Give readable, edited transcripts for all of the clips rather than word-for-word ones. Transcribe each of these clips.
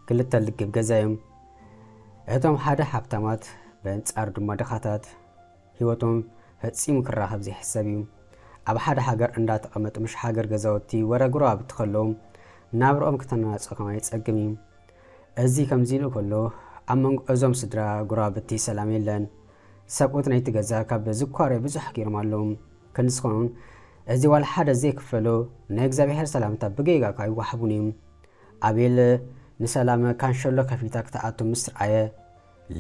ክልተ ልግብ ገዛዮም እቶም ሓደ ሓብታማት በንጻር ድማ ደኻታት ህይወቶም ፈጺሙ ክራኸብ ዘይሕሰብ እዩ ኣብ ሓደ ሃገር እንዳተቐመጡ ምሽ ሃገር ገዛውቲ ወረግሮ ኣብ ትኸሎም ናብሮኦም ከተናጸኸም ኣይጸግም እዩ እዚ ከምዚ ኢሉ ከሎ ኣብ መንጎ እዞም ስድራ ጉራብቲ ሰላም የለን ሰብኡት ናይቲ ገዛ ካብ ዝኳረ ብዙሕ ገይሮም ኣለዎም ክንስኾኑን እዚ ዋላ ሓደ ዘይክፈሎ ናይ እግዚአብሔር ሰላምታ ብገይጋ ይዋሕቡን እዮም ኣቤል ንሰላም ካንሸሎ ከፊታ ክትኣቱ ምስ ረኣየ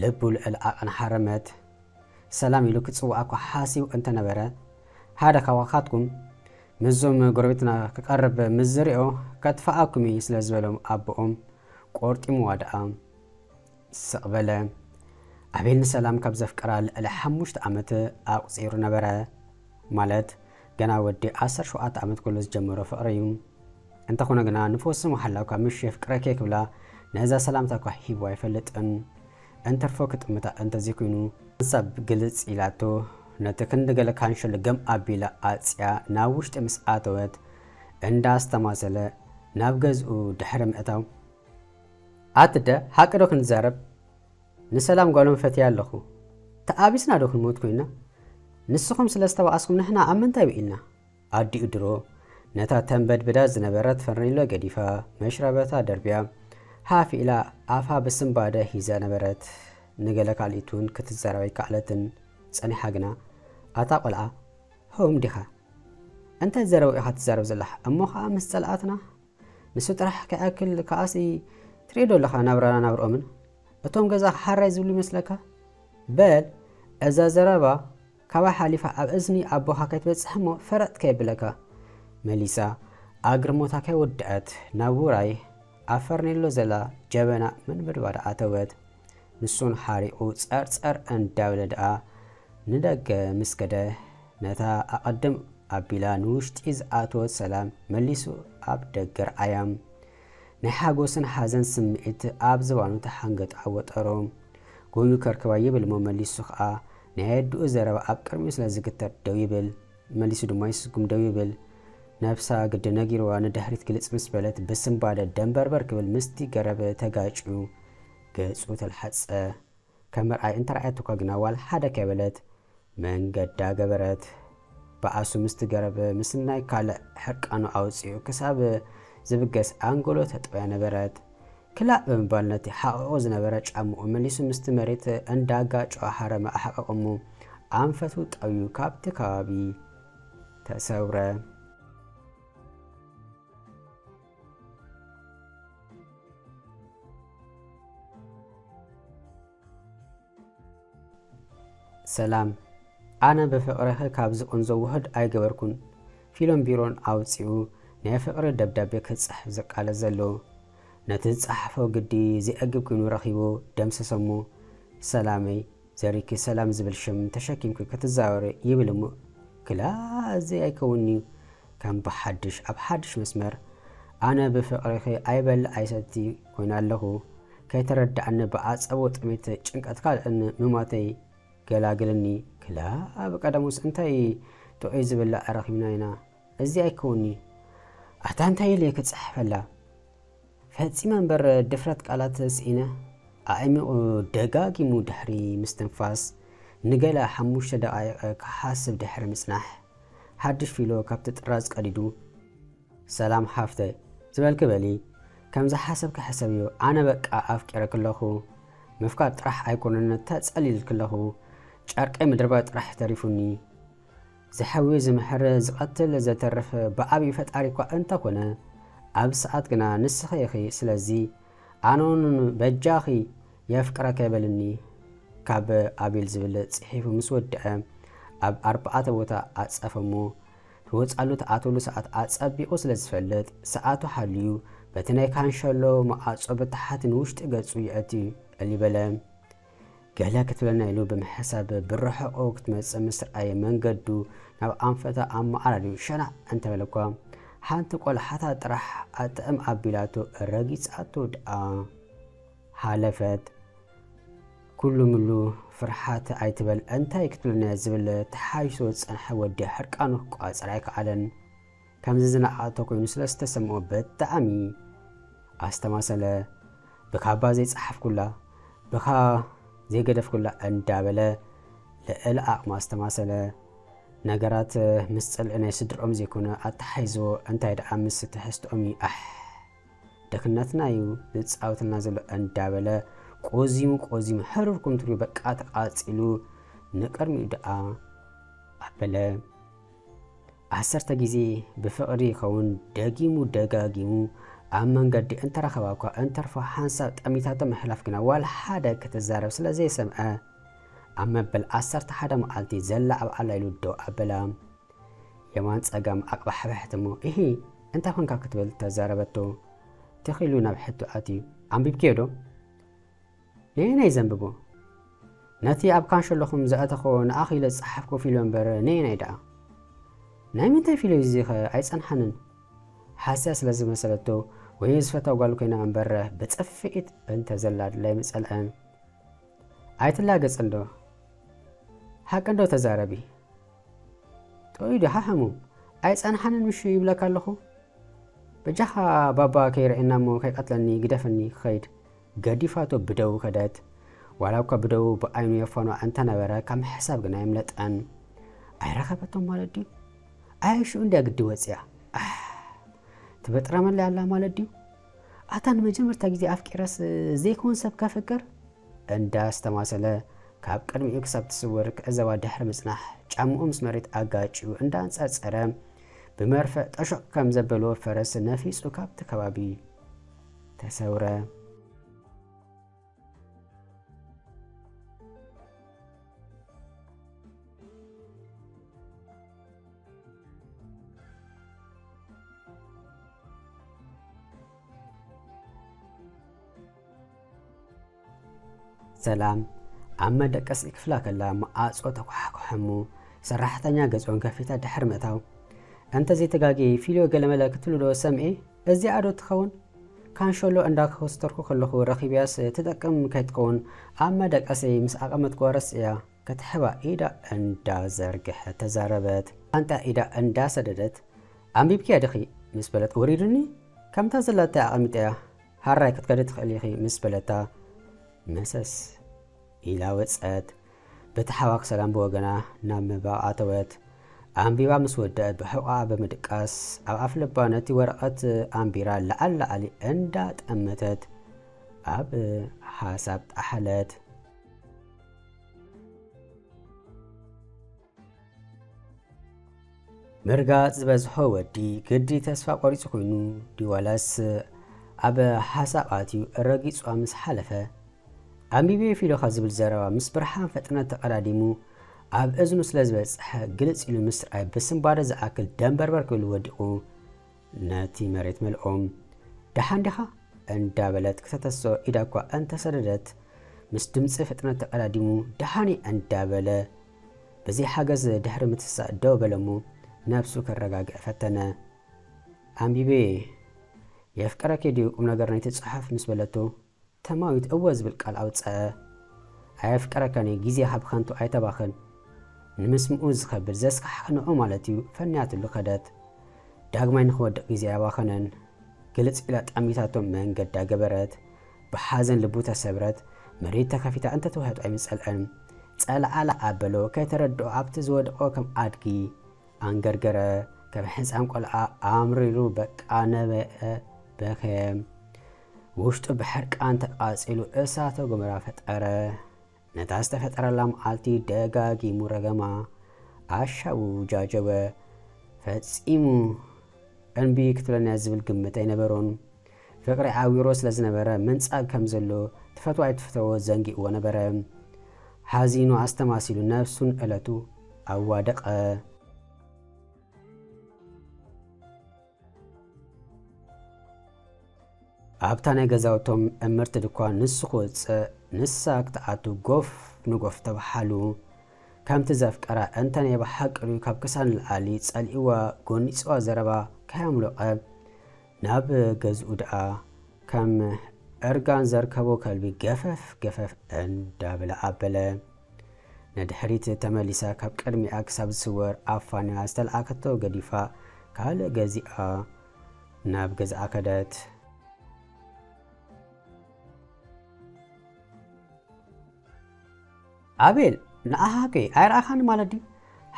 ልቡ ልዕል ኣቕን ሓረመት ሰላም ኢሉ ክጽዋዕ እኳ ሓሲቡ እንተነበረ ሓደ ካዋኻትኩም ምዞም ጎረቤትና ክቐርብ ምስ ዝሪኦ ከጥፍኣኩም እዩ ስለ ዝበሎም ኣቦኦም ቆርጢሙ ዋድኣ ስቕበለ ኣቤል ንሰላም ካብ ዘፍቀራ ልዕሊ 5 ዓመት ኣቝፂሩ ነበረ ማለት ገና ወዲ 17 ዓመት ኩሉ ዝጀመሮ ፍቕሪ እዩ እንተኾነ ግና ንፈስሙ ሓላውካ ምሽ የፍቅረከ ክብላ ነዛ ሰላምታ እኳ ሂቡ ኣይፈልጥን እንተርፎ ክጥምታ እንተዘይኮይኑ ንሳብ ግልጽ ኢላቶ ነቲ ክንደገለ ካንሸሎ ገም ኣቢላ ኣጽያ ናብ ውሽጢ ምስ ኣተወት እንዳስተማሰለ ናብ ገዝኡ ድሕሪ ምእታው ኣትደ ሓቅዶ ክንዛረብ ንሰላም ጓሎም ፈትያ ኣለኹ ተኣቢስና ዶ ክንሞት ኮይና ንስኹም ስለዝተባኣስኩም ንሕና ኣብ ምንታይ ብኢልና ኣዲኡ ድሮ ነታ ተንበድብዳ ዝነበረት ፈርኔሎ ገዲፋ መሽረበታ ደርብያ ሃፍ ኢላ ኣፋ ብስምባደ ሂዛ ነበረት ንገለ ካልኢቱን ክትዛረብ ኣይከኣለትን ጸኒሓ ግና ኣታ ቆልዓ ሆም ዲኻ እንታይ ዘረው ኢኻ ትዛረብ ዘላሕ እሞ ከዓ ምስ ጸልኣትና ንሱ ጥራሕ ከኣክል ከኣሲ ትሪኦ ዶ ኣለኻ ናብራና ናብርኦምን እቶም ገዛ ሓራይ ዝብሉ ይመስለካ በል እዛ ዘረባ ካባ ሓሊፋ ኣብ እዝኒ ኣቦኻ ከይትበጽሕ እሞ ፈረጥ ከየብለካ መሊሳ ኣግርሞታ ከይወድአት ናብ ውራይ ኣብ ፈርኔሎ ዘላ ጀበና መንበድባዳ ኣተወት ንሱን ሓሪቑ ጸርጸር እንዳብለ ደኣ ንደገ ምስ ከደ ነታ ኣቐድም ኣቢላ ንውሽጢ ዝኣተወት ሰላም መሊሱ ኣብ ደገ ረኣያም ናይ ሓጎስን ሓዘን ስምዒት ኣብ ዝባኑ ተሓንገጥ ኣወጠሮም ጎዩ ከርክባ ይብል እሞ መሊሱ ከዓ ናይ ኣድኡ ዘረባ ኣብ ቅድሚኡ ስለ ዝግተር ደው ይብል መሊሱ ድማ ይስጉም ደው ይብል ነብሳ ግዲ ነጊርዋ ንድሕሪት ግልጽ ምስ በለት ብስምባደ ደንበርበር ክብል ምስቲ ገረበ ተጋጭዩ ገጹ ተልሓጸ ከም መርኣይ እንተረኣየት እኳ ግና ዋል ሓደ ከይበለት መንገዳ ገበረት በኣሱ ምስቲ ገረበ ምስናይ ካልእ ሕርቃኑ ኣውፂኡ ክሳብ ዝብገስ ኣንጎሎ ተጥበያ ነበረት ክላእ ብምባል ነቲ ሓቕቑ ዝነበረ ጫምኡ መሊሱ ምስቲ መሬት እንዳጋጮ ሓረመ ኣሓቐቐሙ ኣንፈቱ ጠብዩ ካብቲ ከባቢ ተሰውረ ሰላም ኣነ በፍቕረኸ ካብ ዝቕንዞ ውህድ ኣይገበርኩን ፊሎም ቢሮን ኣውፂኡ ናይ ፍቕሪ ደብዳቤ ክጽሕፍ ዘቃለስ ዘሎ ነቲ ዝጸሓፈ ግዲ ዘይአግብ ኮይኑ ረኺቦ ደምሰሰሙ ሰላመይ ዘሪኪ ሰላም ዝብል ሽም ተሸኪምኩ ክትዛወረ ይብል እሞ ክላ እዚ ኣይከውኒ ከም ብሓድሽ ኣብ ሓድሽ መስመር ኣነ ብፍቕሪኸ ኣይበል ኣይሰቲ ኮይኑ ኣለኹ ከይተረዳእኒ ብኣጸቦ ጥሜት ጭንቀት ካልእን ምማተይ ገላግልኒ ክላ ብቀደሙስ እንታይ ጥዑይ ዝብላዕ ረኺብና ኢና እዚ ኣይከውኒ ኣታ እንታይ ኢለ ክጽሕፈላ ፈጺመ እምበር ድፍረት ቃላት ስኢነ ኣእሚቑ ደጋጊሙ ድሕሪ ምስትንፋስ ንገለ 5 ደቓይቕ ክሓስብ ድሕሪ ምጽናሕ ሓድሽ ፊሎ ካብቲ ጥራዝ ቀዲዱ ሰላም ሓፍተ ዝበልክ በሊ ከም ዝሓሰብክ ሕሰብ እዩ ኣነ በቃ ኣፍቂረ ክለኹ ምፍቃድ ጥራሕ ኣይኮነን ተጸሊል ክለኹ ጨርቀይ ምድርባ ጥራሕ ተሪፉኒ ዝሐዊ ዝምሕር ዝቐትል ዘተርፍ ብዓብዪ ፈጣሪ እኳ እንተኾነ ኣብ ሰዓት ግና ንስኺ ኢኺ ስለዚ ኣነውን በጃኺ የፍቅረከ ይበልኒ ካብ ኣቤል ዝብል ጽሒፉ ምስ ወድአ ኣብ 4 ቦታ ኣጸፈሞ ትወጻሉ ተኣተሉ ሰዓት ኣጸቢቑ ስለ ዝፈልጥ ሰዓቱ ሓልዩ በቲ ናይ ካንሸሎ መዓጾ ብታሕቲ ንውሽጢ ገጹ ይእቲ እሊበለ ገለ ክትብለና ኢሉ ብምሕሳብ ብርሕቆ ክትመጽእ ምስ ረኣየ መንገዱ ናብ ኣንፈታ ኣመዓራርዩ ሸናዕ እንተበለ እኳ ሓንቲ ቆልሓታ ጥራሕ ኣጥዕም ኣቢላቶ ረጊጻቶ ደኣ ሓለፈት ኩሉ ምሉ ፍርሓት ኣይትበል እንታይ ክትብለና ዝብል ተሓይሾ ዝጸንሐ ወዲ ሕርቃኑ ክቋጸር ኣይከኣለን ከምዚ ዝነኣቶ ኮይኑ ስለ ዝተሰምዖ ብጣዕሚ ኣስተማሰለ ብካባ ዘይጽሓፍ ኩላ ብኻ ዘይገደፍ ኩላ እንዳበለ ልዕሊ ኣቕማ ዝተማሰለ ነገራት ምስ ጽልኢ ናይ ስድሮኦም ዘይኮነ ኣተሓይዞ እንታይ ደኣ ምስ ትሕዝቶኦም ደክነትና እዩ ዝጻወተልና ዘሎ እንዳበለ ቆዚሙ ሕሩርኩም ትሪኡ በቃ ተቃጺሉ ንቅድሚኡ ደኣ ኣበለ 10 ግዜ ብፍቕሪ ይኸውን ደጊሙ ደጋጊሙ ኣብ መንገዲ እንተረኸባ እኳ እንተርፎ ሓንሳብ ጠሚታቶ ምሕላፍ ግና ዋላ ሓደ ክትዛረብ ስለ ዘይሰምዐ ኣብ መበል 11 መዓልቲ ዘላ ኣብ ኣላ ኢሉ ደው ኣበላ የማን ጸጋም ኣቅባ ሕብሕት እሞ እንታይ ኮንካ ክትብል ተዛረበቶ ተኺሉ ናብ ሕቱ ኣትዩ ኣንቢብክዮ ዶ ነይ ዘንብቦ ነቲ ኣብ ካንሸለኹም ዝኣተኾ ንኣኺለ ዝጸሓፍኮ ፊልም እምበር ነይ ደኣ ናይ ምንታይ ፊልም እዚ ኸ ኣይጸንሓንን ሓስያ ስለ ዝመሰለቶ ወይ ዝፈታው ጓል ኮይና እምበር ብጽፍኢት እንተዘላ ድላይ ምጸልአ ኣይትላገጽ እንዶ ሓቂ እንዶ ተዛረቢ ጦይ ዲ ሓሕሙ ኣይጸንሓንን ምሽ ይብለካ ኣለኹ በጃኻ ባባ ከይርአና እሞ ከይቀትለኒ ግደፈኒ ክኸይድ ገዲፋቶ ብደው ከደት ዋላ እኳ ብደው ብኣይኑ የፋኖ እንተነበረ ካብ ሕሳብ ግና የምለጠን ኣይረኸበቶም ማለት ድዩ ኣይሽኡ እንድያ ግዲ ወፅያ ትበጥረመላ ያላ ማለት ድዩ ኣታ ንመጀመርታ ግዜ ኣፍቂረስ ዘይኮን ሰብ ከፍቅር እንዳስተማሰለ ካብ ቅድሚኡ ክሳብ ትስውር ክዕዘባ ድሕሪ ምጽናሕ ጫምኡ ምስ መሬት ኣጋጭዩ እንዳንጸርጸረ ብመርፍዕ ጠሾቅ ከም ዘበልዎ ፈረስ ነፊጹ ካብቲ ከባቢ ተሰውረ ሰላም ኣብ መደቀሲ ክፍላ ከላ መዓጾ ተኳሕኩሕሙ ሰራሕተኛ ገጾን ከፊታ ድሕሪ ምእታው እንተ ዘይተጋጊ ፊልዮ ገለመለ ክትብሉ ዶ ሰምዒ እዚኣ ዶ ትኸውን ካንሸሎ እንዳከስተርኩ ከለኹ ረኺብያስ ትጠቅም ከይትኸውን ኣብ መደቀሲ ምስ ኣቐመጥኩ ረስእያ ክትሕባ ኢዳ እንዳዘርግሐ ተዛረበት ኣንታ ኢዳ እንዳሰደደት ኣንቢብክያ ድኺ ምስ በለት ወሪዱኒ ከምታ ዘላታ ኣቐሚጠ እያ ሃራይ ክትከደ ትኽእል ኢኺ ምስ በለታ መሰስ ኢላ ወፀት በተሓዋክ ሰላም ብወገና ናብ ምባቕ ኣተወት ኣንቢባ ምስ ወደአት ብሕቋ በመድቃስ ኣብ ኣፍ ልባ ነቲ ወረቐት ኣንቢራ ለዓሊ እንዳጠመተት ኣብ ሓሳብ ጣሓለት ምርጋጽ ዝበዝሖ ወዲ ግዲ ተስፋ ቆሪጹ ኮይኑ ዲዋላስ ኣብ ሓሳብ ኣትዩ ረጊጹ ምስ ሓለፈ ኣንቢቤ ፊሎኻ ዝብል ዘረባ ምስ ብርሃን ፈጥነት ተቐዳዲሙ ኣብ እዝኑ ስለ ዝበጽሐ ግልጽ ኢሉ ምስርኣይ ብስምባደ ዝኣክል ደንበርበር ክብል ወዲቑ ነቲ መሬት መልኦም ደሓን ዲኻ እንዳበለት ክተተሶ ኢዳ እኳ እንተሰደደት ምስ ድምፂ ፍጥነት ተቐዳዲሙ ደሓኒ እንዳበለ በዚ ሓገዝ ድሕሪ ምትሳእ ደው በለሞ ነፍሱ ከረጋግዕ ፈተነ ኣንቢቤ የፍቀረከ ድዩ ቁም ነገር ናይቲ ጽሑፍ ምስ በለቶ ተማዊት እወ ዝብል ቃል ኣውፅአ ኣየፍቀረከኒ ግዜ ሃብ ከንቱ ኣይተባኽን ንምስምኡ ዝኸብል ዘስካሕክንዑ ማለት እዩ ፈንያትሉ ከደት ዳግማይ ንኽወድቕ ግዜ ኣባኸነን ግልጽ ኢላ ጠሚታቶም መንገዳ ገበረት ብሓዘን ልቡ ተሰብረት መሬት ተኸፊታ እንተተውህጡ ኣይምጸልአን ጸልዓላ ኣበሎ ከይተረድኦ ኣብቲ ዝወድቆ ከም ኣድጊ ኣንገርገረ ከም ሕፃን ቆልዓ ኣምሪሩ በቃ ነበአ በኸየ ውሽጡ ብሕርቃን ተቃጺሉ እሳተ ጎመራ ፈጠረ ነታ ዝተፈጠረላ መዓልቲ ደጋጊሙ ረገማ ኣሻው ጃጀወ ፈጺሙ እንቢ ክትብለና ዝብል ግምት ኣይነበሮን ፍቅሪ ዓዊሮ ስለ ዝነበረ ምንጻግ ከም ዘሎ ትፈትዋ ኣይትፈተዎ ዘንጊእዎ ነበረ ሓዚኑ ኣስተማሲሉ ነፍሱን ዕለቱ ኣዋደቐ ኣብታ ናይ ገዛውቶም እምርቲ ድኳን ንሱ ክወፅእ ንሳ ክትኣቱ ጎፍ ንጎፍ ተባሓሉ ከምቲ ዘፍቀራ እንተ ናይ ባሓቅሉ ካብ ክሳን ልዓሊ ጸሊእዋ ጎኒፅዋ ዘረባ ከያምለቐ ናብ ገዝኡ ደኣ ከም እርጋን ዘርከቦ ከልቢ ገፈፍ ገፈፍ እንዳብለ ኣበለ ነድሕሪት ተመሊሳ ካብ ቅድሚኣ ክሳብ ዝስወር ኣፋንያ ዝተለኣከቶ ገዲፋ ካልእ ገዚኣ ናብ ገዛኣ ከደት ኣቤል ንኣሃከ ኣይረኣኻን ማለት ድዩ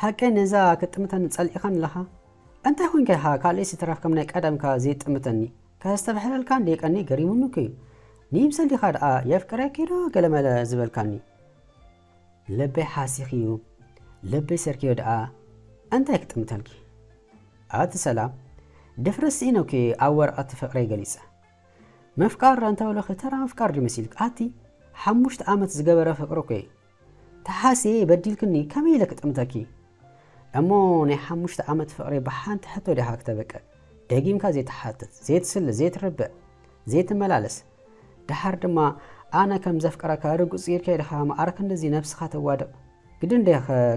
ሓቀይ ነዛ ክትጥምተን ጸሊእኻን ኣለኻ እንታይ ኮንከ ኢኻ ካልእ ሲተረፍከም ናይ ቀደምካ ዘይጥምተኒ ከስተብሕለልካ እንደቀኒ ገሪሙንከ እዩ ንይምሰሊኻ ደኣ የፍቅረኪ ዶ ገለመለ ዝበልካኒ ልበይ ሓሲኽ እዩ ልበይ ሰርኪዮ ደኣ እንታይ ክጥምተልኪ ኣቲ ሰላም ድፍረስ ኢነውኪ ኣብ ወረቐት ፍቕረይ ገሊጸ ምፍቃር እንተበለኺ ተራ ምፍቃር ድመሲልክ ኣቲ 5 ዓመት ዝገበረ ፍቅሪ ኮ ተሓሲየ በዲልክኒ ከመይ ኢለ ክጥምተኪ እሞ ናይ 5 ዓመት ፍቅሪ ብሓንቲ ሕቶ ዲኻ ክተበቀ ደጊምካ ዘይተሓትት ዘይትስሊ ዘይትርብዕ ዘይትመላለስ ድሓር ድማ ኣነ ከም ዘፍቅረካ ርጉፅ ጌርካ ኢልኻ ማዕረክ እንደዚ ነብስኻ ተዋድቕ ግድን እንደ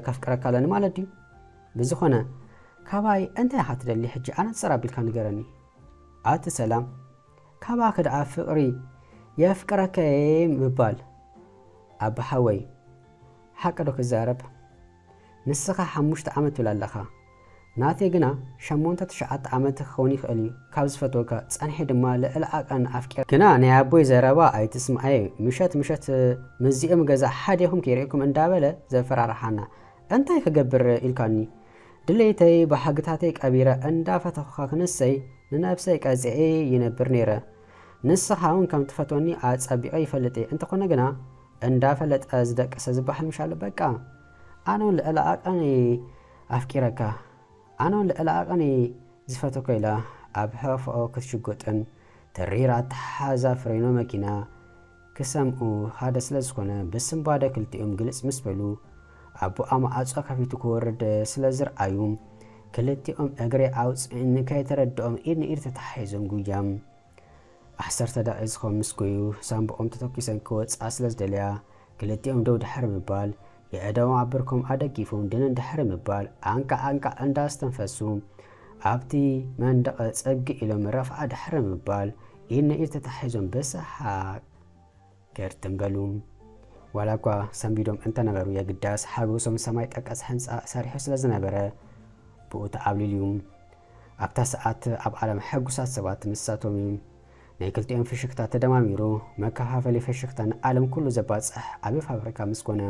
ከፍቅረካ ኣለኒ ማለት ድዩ ብዝኾነ ካባይ እንታይ ኢኻ ትደሊ ሕጂ ኣነ ትሰራቢልካ ንገረኒ ኣቲ ሰላም ካባኸ ደኣ ፍቕሪ የፍቅረከ ምባል ኣባሓወይ ሓቂ ዶ ክዛረብ ንስኻ 5 ዓመት ትብል ኣለኻ ናተይ ግና 8-9 ዓመት ክኸውን ይኽእል እዩ ካብ ዝፈትወካ ጸንሒ ድማ ልዕሊ ዓቐን ኣፍቂር ግና ናይ ኣቦይ ዘረባ ኣይትስምዐየ ምሸት ምዚኦም ገዛ ሓደኹም ከይርኢኩም እንዳበለ ዘፈራርሓና እንታይ ክገብር ኢልካኒ ድሌተይ ብሓግታተይ ቀቢረ እንዳፈተኹኻ ክንሰይ ንነብሰይ ቀፂዐ ይነብር ነይረ ንስኻ እውን ከም ትፈትወኒ ኣጸቢቐ ይፈልጥ እንተኾነ ግና እንዳፈለጠ ዝደቀሰ ዝበሃል ምሻለ በቃ ኣነ እውን ልዕሊ ዓቐን ኣፍቂረካ ኣነ እውን ልዕሊ ዓቐን ዝፈተኮ ኢላ ኣብ ሕፍኦ ክትሽጎጥን ተሪራ ተሓዛ ፍሬኖ መኪና ክሰምዑ ሓደ ስለ ዝኾነ ብስምባደ ክልቲኦም ግልጽ ምስ በሉ ኣቦኣ ማዓጾ ከፊቱ ክወርድ ስለ ዝረኣዩ ክልቲኦም እግሪ ኣውፅእን ከይተረድኦም ኢድ ንኢድ ተተሓሒዞም ጉያም 10 ደቂቕ ዝኸውን ምስ ጎዩ ሳንቦኦም ተተኪሰን ክወፅኣ ስለ ዝደለያ ክልቲኦም ደው ድሕሪ ምባል የእደዎም ኣብርኮም ኣደጊፎም ድንን ድሕሪ ምባል ኣንቃ እንዳስተንፈሱ ኣብቲ መንደቕ ፀጊ ኢሎም ረፍዓ ድሕሪ ምባል ኢድ ንኢድ ተተሓሒዞም ብሰሓቅ ገርትንበሉ ዋላ እኳ ሰንቢዶም እንተነበሩ የግዳስ ሓጎሶም ሰማይ ጠቀስ ህንፃ ሰሪሑ ስለ ዝነበረ ብኡ ተኣብሊሉ እዩ ኣብታ ሰዓት ኣብ ዓለም ሕጉሳት ሰባት ንሳቶም እዩ ናይ ክልቲኦም ፍሽክታ ተደማሚሩ መከፋፈሊ ፍሽክታ ንዓለም ኩሉ ዘባፅሕ ዓብዪ ፋብሪካ ምስ ኮነ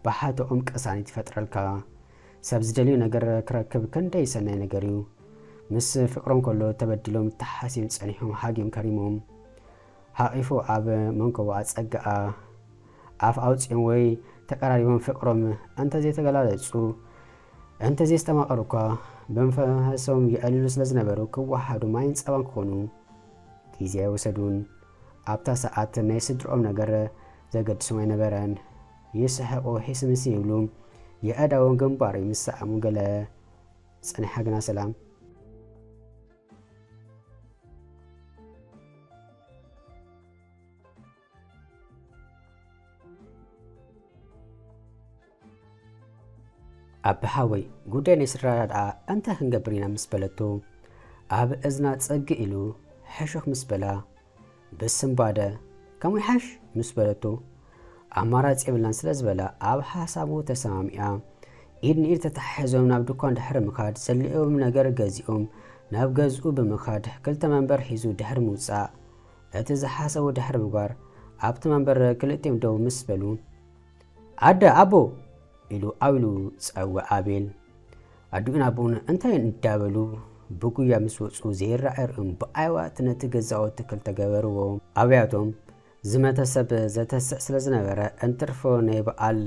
ብሓተኦም ቅሳኒት ይፈጥረልካ ሰብ ዝደልዩ ነገር ክረክብ ክንደይ ሰናይ ነገር እዩ ምስ ፍቅሮም ከሎ ተበዲሎም ተሓሲም ፀኒሖም ሃጊም ከሪሞም ሓቂፉ ኣብ መንከቡ ኣፀግኣ ኣፍ ኣውፅኦም ወይ ተቀራሪቦም ፍቅሮም እንተዘይተገላለፁ እንተዘይስተማቐሩ እኳ በመንፈሶም ይዕልሉ ስለ ዝነበሩ ክወሓዱ ማይን ፀባን ክኾኑ ጊዜ ኣይወሰዱን ኣብታ ሰዓት ናይ ስድሮኦም ነገር ዘገድሶም ኣይነበረን ይስሕቁ ሒስምስ ይብሉ የአዳውን ግንባር ይምሳዕሙ ገለ ፀኒሓ ግና ሰላም ኣባሓወይ ጉዳይ ናይ ስድራ ደኣ እንታይ ክንገብር ኢና ምስ በለቶ ኣብ እዝና ፀጊ ኢሉ ሕሹኽ ምስ በላ ብስምባደ ከምኡ ሓሽ ምስ በለቶ ኣማራፂ የብላን ስለ ዝበላ ኣብ ሓሳቡ ተሰማሚኣ ኢድ ንኢድ ተተሓሒዞም ናብ ድኳን ድሕሪ ምኻድ ዘልኦም ነገር ገዚኦም ናብ ገዝኡ ብምኻድ ክልተ መንበር ሒዙ ድሕሪ ምውፃእ እቲ ዝሓሰቡ ድሕሪ ምግባር ኣብቲ መንበር ክልቲኦም ደው ምስ በሉ ኣደ ኣቦ ኢሉ ኣዊሉ ፀውዕ ኣቤል ኣዲኡን ኣቦኡን እንታይ እንዳበሉ ብጉያ ምስ ወፁ ዘይረኣዩን ብኣይዋእቲ ነቲ ገዛውቲ ክልተ ገበርዎ ኣብያቶም ዝመተሰብ ዘተስዕ ስለ ዝነበረ እንትርፎ ናይ በዓል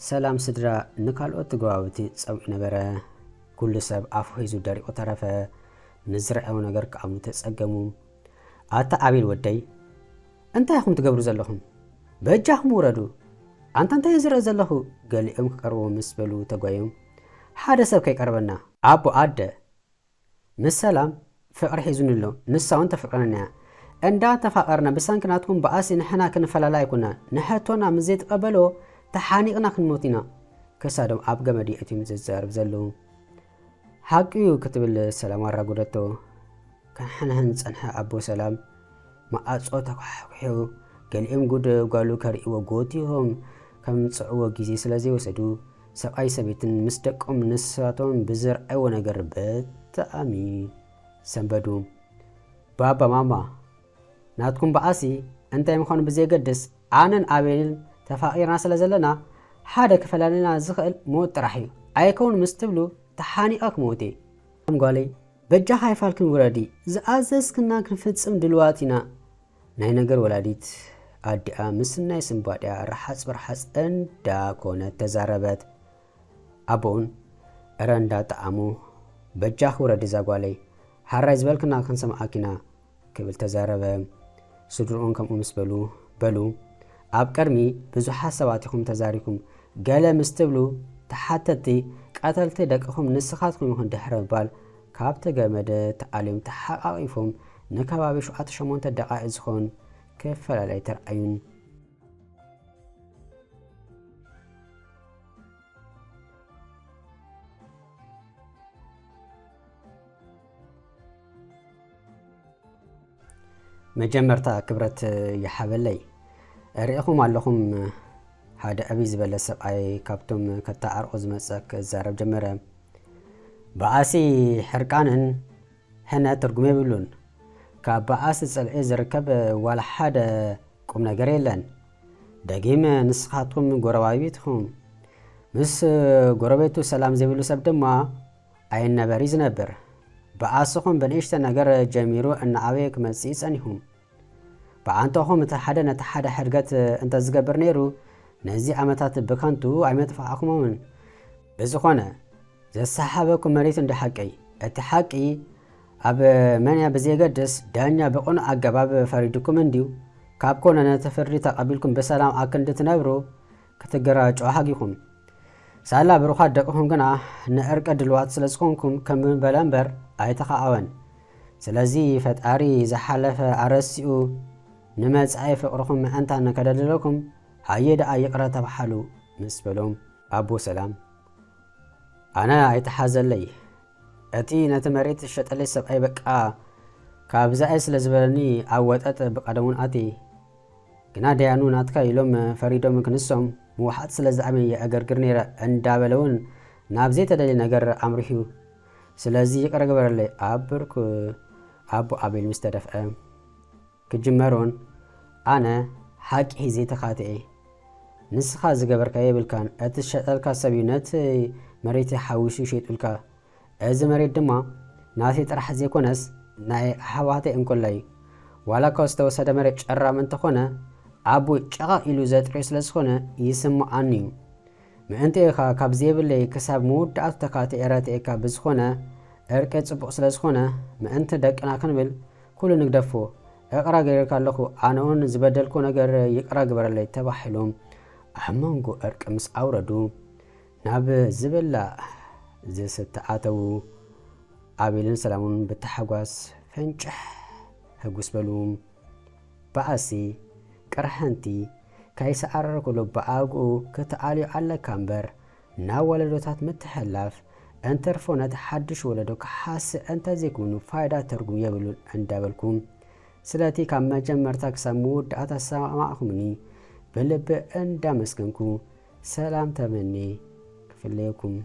ሰላም ስድራ ንካልኦት ተግባብቲ ፀውዒ ነበረ ኩሉ ሰብ ኣፉ ሒዙ ደሪቑ ተረፈ ንዝረአዩ ነገር ከኣምኑ ተፀገሙ ኣታ ኣቤል ወደይ እንታይ ኢኹም ትገብሩ ዘለኹም በእጃኹም ውረዱ ኣንተ እንታይ ዝረአ ዘለኹ ገሊኦም ክቀርቦ ምስ በሉ ተጓዮም ሓደ ሰብ ከይቀርበና ኣቦ ኣደ ምስ ሰላም ፍቅሪ ሒዙንሎ ንሳውን ተፍቅረና እንዳ ተፋቀርና ብሳንክናትኩም በኣሲ ንሕና ክንፈላላ ኣይኩና ንሕቶና ምስ ዘይተቀበሎ ተሓኒቕና ክንሞትና ክሳዶም ኣብ ገመድ እትዮም ዝዛረብ ዘለዉ ሓቂዩ ክትብል ሰላም ኣራጉደቶ ከሕንህን ፀንሐ ኣቦ ሰላም ማዓፆ ተኳሕኩሑ ገሊኦም ጉድ ጓሉ ከርእይዎ ጎቲሆም ከም ፅዕዎ ጊዜ ስለ ዘይወሰዱ ሰብኣይ ሰበይትን ምስ ደቆም ንሳቶም ብዝረአይዎ ነገር ብጣዕሚ ሰንበዱ ባባ ማማ ናትኩም በኣሲ እንታይ ምዃኑ ብዘይገድስ ኣነን ኣቤልን تفاقيرنا سلازلنا حدا كفلاننا زخل موت راحي أيكون مستبلو تحانيقك موتي أم قالي بجا هاي فالكن ولادي زأزز كنا كنفتسم دلواتنا ناي نقر ولاديت أدي مسنا يسنبادي رحص اندا كونت تزاربت أبون رندا تأمو بجا ولادي زاقوالي حرايز بالكنا كنسم آكينا كبل تزاربه سدرون كم أمسبلو بلو أب كرمي بزو حساباتكم تزاريكم قال مستبلو تحتتي قتلت دقهم نسخاتكم يهون دحر بال كابت جمد تعلم تحققيفهم نكبابي شو أتشمون تدقائق زخون كيف لا يترأيون مجمرتا كبرت يحبلي رئيكم علىكم هذا أبي زبالة سبعي كابتم كتاعر أزمسك الزارب جمرة بعاسي حركانن هنا ترجمي بلون كبعاس الإيه زركب ولا حدا قمنا جريلن دقيم نسخاتكم قربايتهم مس قربيتو سلام زبلو سبدما أين بريز نبر بعاسكم بنيشت نجر جميرو أن عويك مسيس أنهم بعانتهم تحدا نتحدا حرقت أنت زجبر نيرو نزي عمتات بكانتو عمت فعكم من بزخانة زي السحابكم مريت عند حقي التحقي أب مني بزي قدس دانيا بقون عجباب فريدكم انديو كابكون أنا تفرّي تقابلكم بسلام أكند تنبرو كتجرّج وحقيكم سألا بروخات دقهم جنا نأرك دلوقت سلسكونكم كم بلامبر أيتخاون سلازي فتأري زحلف عرسيو نمت عيف أرخم أنت أنا كدللكم هيدا أيقرأ تبحلو مسبلهم أبو سلام أنا أيتحازل لي أتي نتمريت الشت اللي سب أي بقى كابزايس لزبلني عودت بقدمون أتي كنا ديانو ناتكا يلوم فريدو مكنسهم موحد سلازعمي أجرجر نيرة أندابلون نابزيت دلي نجر أمريو سلازي يقرأ قبر لي أبو أبي المستدف كجمرون أنا حق هزي تخاتئي نسخة زجبر كايبل كان أتشتل كسبينات مريت حوشي شيء الكا إذا مريت دما ناسي ترح زي كونس ناي حواتي إنكلي ولا كاستو سد مريت شرّا من تخونه أبو شقا إلو زات رسلس خونه يسمى عنيو ما أنت إخا كابزيب اللي كسب مود أتكاتي إراتي إكا بزخونه إركت سبق سلس خونه ما أنت دك أنا كنبل كل نقدفو اقرأ غير كاللخو عنون زبدل كون اگر يقرأ قبر اللي تبحلهم أحمانقو أركمس أوردو ناب زبلا زي ستعاتو عابلين سلامون بالتحقواس فنجح هقوس بلوم بأسي كرحنتي كايس أرركو لبعاقو كتعالي على كامبر ناولدوتات متحلاف انترفونات حدش ولدو كحاس انت زيكونو فايدة ترقم يبلون اندابلكم سلاتي كما جمرتك سمود أتسامع معكمني بلب أندا مسكنكو سلام تمني كفليكم